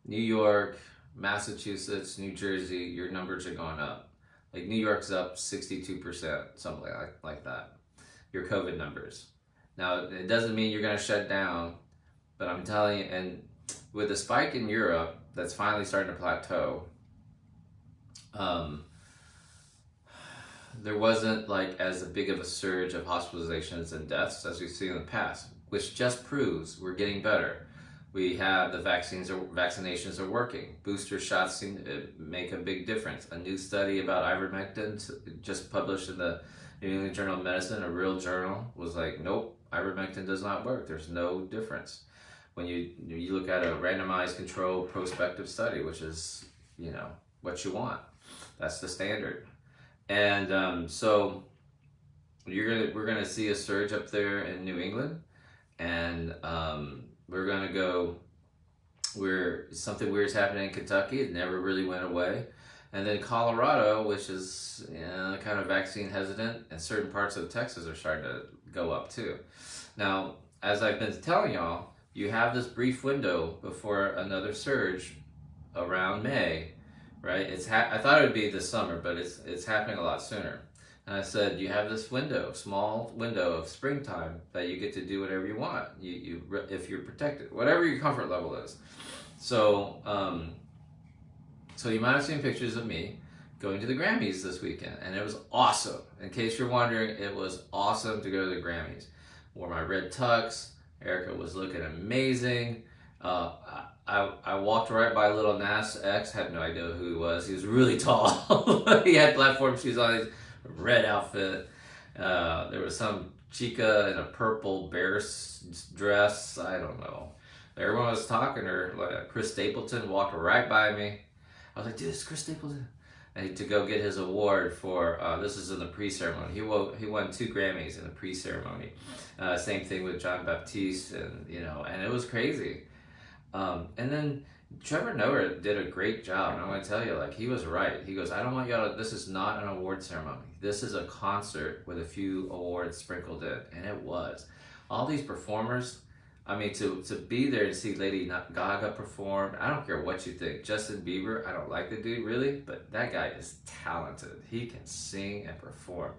New York, Massachusetts, New Jersey, your numbers are going up. Like New York's up 62%, something like that. Your COVID numbers. Now, it doesn't mean you're going to shut down, but I'm telling you, and with the spike in Europe that's finally starting to plateau, um, there wasn't like as big of a surge of hospitalizations and deaths as we've seen in the past, which just proves we're getting better. We have the vaccinations are working. Booster shots seem to make a big difference. A new study about ivermectin just published in the New England Journal of Medicine, a real journal, was like, nope, ivermectin does not work. There's no difference. When you look at a randomized controlled prospective study, which is, what you want. That's the standard. And so we're gonna see a surge up there in New England, and we're gonna go where something weird's happening in Kentucky. It never really went away, and then Colorado, which is kind of vaccine hesitant, and certain parts of Texas are starting to go up too. Now, as I've been telling y'all, you have this brief window before another surge around May, right? I thought it would be this summer, but it's happening a lot sooner. And I said, you have this window, small window of springtime that you get to do whatever you want. If you're protected, whatever your comfort level is. So, so you might have seen pictures of me going to the Grammys this weekend, and it was awesome. In case you're wondering, it was awesome to go to the Grammys. Wore my red tux. Erica was looking amazing. I walked right by Little Nas X, had no idea who he was. He was really tall. He had platform shoes on, his red outfit. There was some chica in a purple bear dress. I don't know. Everyone was talking to her. Like Chris Stapleton walked right by me. I was like, dude, it's Chris Stapleton. And to go get his award for, this is in the pre-ceremony. He won 2 Grammys in the pre-ceremony. Same thing with John Baptiste, and it was crazy. And then Trevor Noah did a great job, and I'm going to tell you, like, he was right. He goes, I don't want y'all to, this is not an award ceremony. This is a concert with a few awards sprinkled in, and it was. All these performers, I mean, to be there and see Lady Gaga perform, I don't care what you think. Justin Bieber, I don't like the dude really, but that guy is talented. He can sing and perform.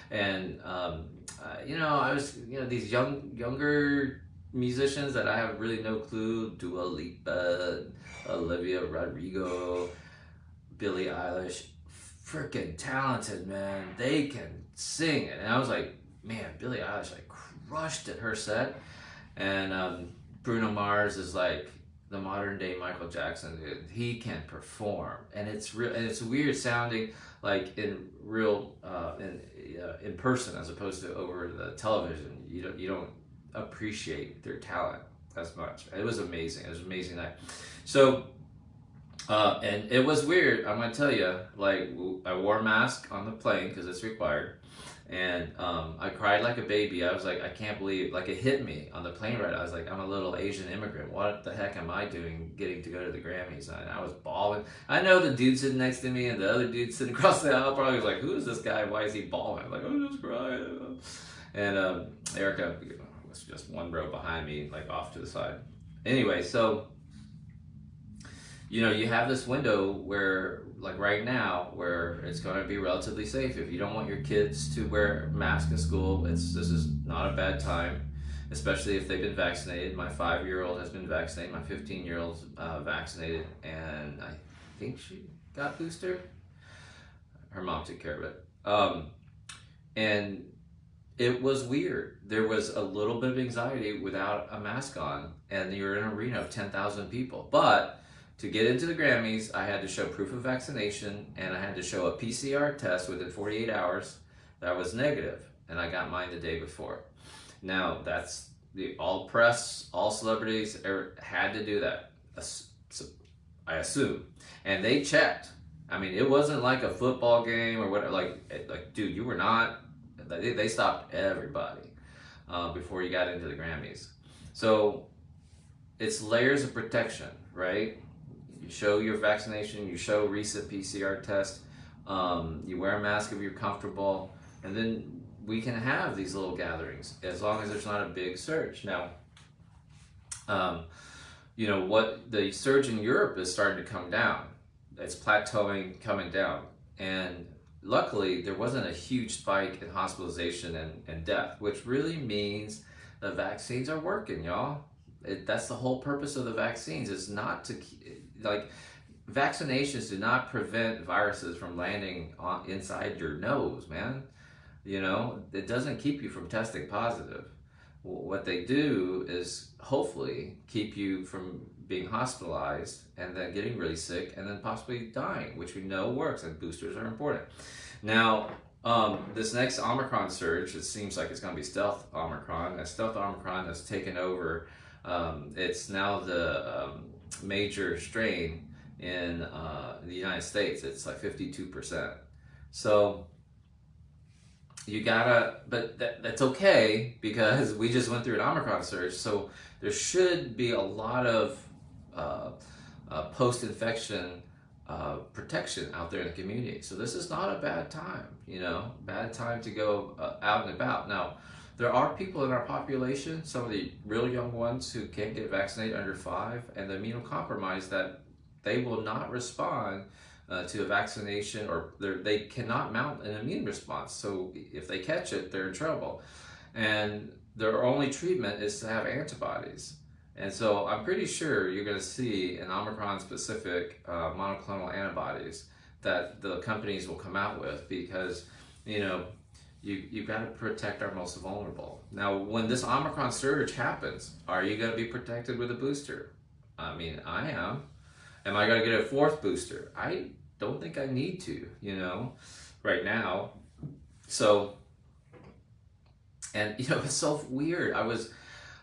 And, I was, these younger musicians that I have really no clue, Dua Lipa, Olivia Rodrigo, Billie Eilish, freaking talented, man. They can sing it. And I was like, man, Billie Eilish like crushed at her set. And Bruno Mars is like the modern day Michael Jackson, dude. He can perform, and it's real, and it's weird sounding like in real in person as opposed to over the television. You don't appreciate their talent as much. It was amazing. It was an amazing night. So, and it was weird. I'm gonna tell you, like, I wore a mask on the plane because it's required, and I cried like a baby. I was like, I can't believe, like, it hit me on the plane ride. I was like, I'm a little Asian immigrant. What the heck am I doing getting to go to the Grammys? And I was bawling. I know the dude sitting next to me and the other dude sitting across the aisle probably was like, who is this guy? Why is he bawling? I'm like, I'm just crying. And Erica was just one row behind me, like off to the side. Anyway, so you have this window where, like right now, where it's going to be relatively safe. If you don't want your kids to wear masks in school, this is not a bad time, especially if they've been vaccinated. My 5-year-old has been vaccinated. My 15-year-old's vaccinated, and I think she got booster. Her mom took care of it. And it was weird. There was a little bit of anxiety without a mask on, and you're in an arena of 10,000 people. But to get into the Grammys, I had to show proof of vaccination, and I had to show a PCR test within 48 hours that was negative, and I got mine the day before. Now, that's all press, all celebrities had to do that, I assume. And they checked. I mean, it wasn't like a football game or whatever. Like, dude, you were not. They stopped everybody before you got into the Grammys. So it's layers of protection, right? You show your vaccination, you show recent PCR test, you wear a mask if you're comfortable, and then we can have these little gatherings as long as there's not a big surge. Now, you know, what the surge in Europe is starting to come down. It's plateauing, coming down. And luckily, there wasn't a huge spike in hospitalization and death, which really means the vaccines are working, y'all. That's the whole purpose of the vaccines, is not to, like, vaccinations do not prevent viruses from landing inside your nose, man. You know, it doesn't keep you from testing positive. What they do is hopefully keep you from being hospitalized and then getting really sick and then possibly dying, which we know works, and boosters are important. Now, this next Omicron surge, it seems like it's going to be stealth Omicron. And stealth Omicron has taken over. It's now the major strain in the United States. It's like 52%. So you gotta, but that's okay, because we just went through an Omicron surge. So there should be a lot of post-infection protection out there in the community. So this is not a bad time, you know, bad time to go out and about. Now, there are people in our population, some of the real young ones who can't get vaccinated, under 5, and the immunocompromised, that they will not respond to a vaccination, or they cannot mount an immune response. So if they catch it, they're in trouble. And their only treatment is to have antibodies. And so I'm pretty sure you're going to see an Omicron-specific monoclonal antibodies that the companies will come out with, because, you know, you've got to protect our most vulnerable. Now, when this Omicron surge happens, are you going to be protected with a booster? I mean, I am. Am I going to get a 4th booster? I don't think I need to, you know, right now. So, and, you know, it's so weird.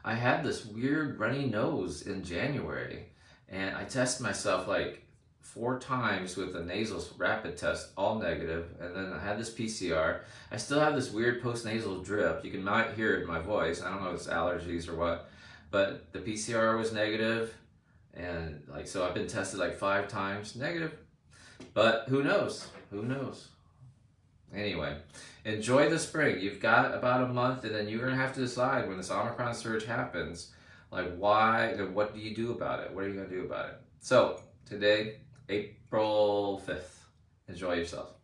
I had this weird runny nose in January, and I tested myself like 4 times with a nasal rapid test, all negative, and then I had this PCR. I still have this weird post-nasal drip. You might hear it in my voice. I don't know if it's allergies or what, but the PCR was negative, and like, so I've been tested like 5 times, negative, but who knows? Who knows? Anyway, enjoy the spring. You've got about a month, and then you're going to have to decide when this Omicron surge happens, like, why, and what do you do about it? What are you going to do about it? So, today, April 5th. Enjoy yourself.